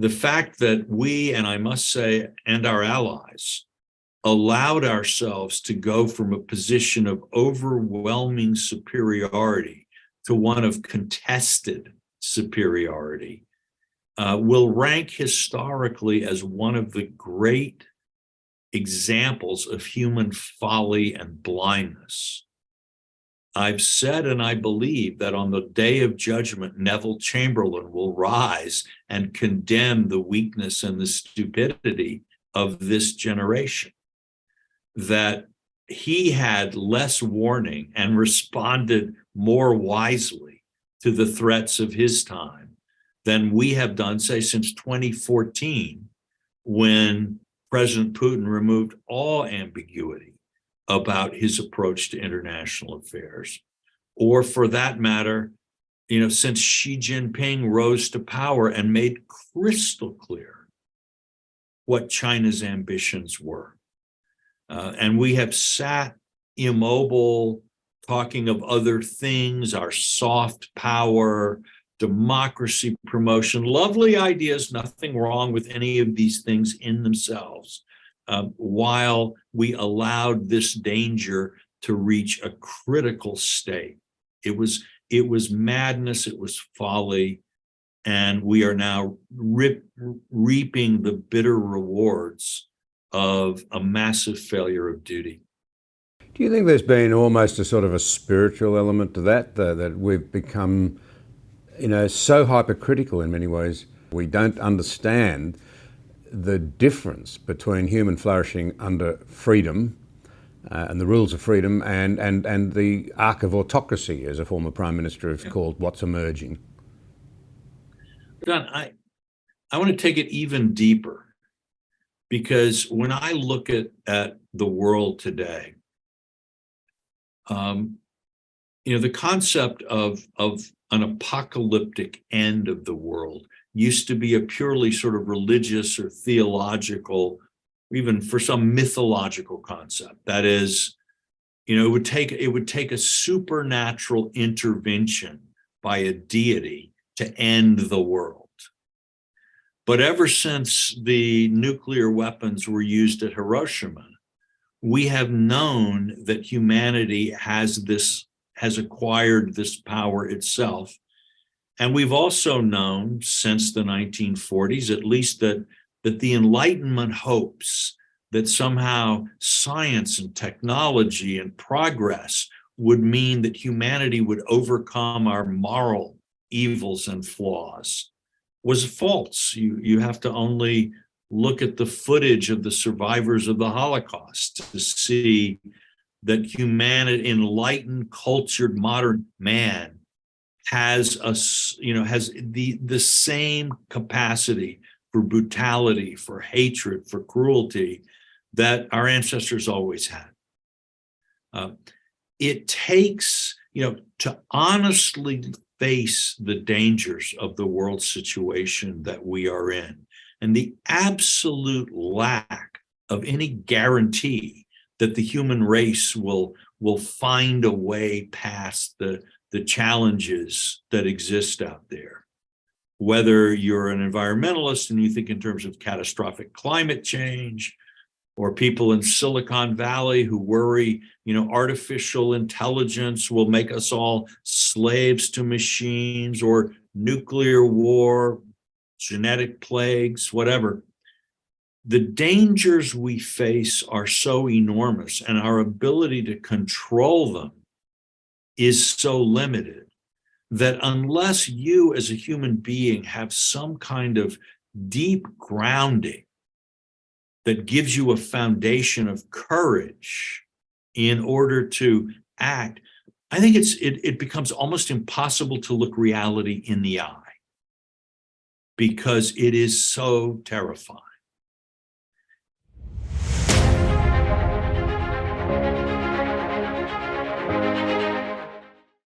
the fact that we, and I must say, and our allies, allowed ourselves to go from a position of overwhelming superiority to one of contested superiority will rank historically as one of the great examples of human folly and blindness. I've said, and I believe, that on the day of judgment, Neville Chamberlain will rise and condemn the weakness and the stupidity of this generation. That he had less warning and responded more wisely to the threats of his time than we have done, say, since 2014, when President Putin removed all ambiguity about his approach to international affairs, or for that matter, since Xi Jinping rose to power and made crystal clear what China's ambitions were. And we have sat immobile, talking of other things, our soft power, democracy promotion, lovely ideas, nothing wrong with any of these things in themselves, while we allowed this danger to reach a critical state. It was madness, it was folly, and we are now reaping the bitter rewards of a massive failure of duty. Do you think there's been almost a sort of a spiritual element to that, that we've become, so hypercritical in many ways? We don't understand the difference between human flourishing under freedom and the rules of freedom and the arc of autocracy, as a former Prime Minister has called what's emerging. John, I want to take it even deeper, because when I look at the world today, the concept of an apocalyptic end of the world used to be a purely sort of religious or theological, even for some mythological concept. That is, it would take a supernatural intervention by a deity to end the world. But ever since the nuclear weapons were used at Hiroshima, we have known that humanity has acquired this power itself. And we've also known since the 1940s, at least, that the Enlightenment hopes that somehow science and technology and progress would mean that humanity would overcome our moral evils and flaws was false. You have to only look at the footage of the survivors of the Holocaust to see that humanity, enlightened, cultured, modern man, has the same capacity for brutality, for hatred, for cruelty that our ancestors always had. It takes, to honestly face the dangers of the world situation that we are in, and the absolute lack of any guarantee that the human race will find a way past the challenges that exist out there. Whether you're an environmentalist and you think in terms of catastrophic climate change, or people in Silicon Valley who worry, artificial intelligence will make us all slaves to machines, or nuclear war, genetic plagues, whatever. The dangers we face are so enormous, and our ability to control them is so limited, that unless you as a human being have some kind of deep grounding that gives you a foundation of courage in order to act, I think it becomes almost impossible to look reality in the eye, because it is so terrifying.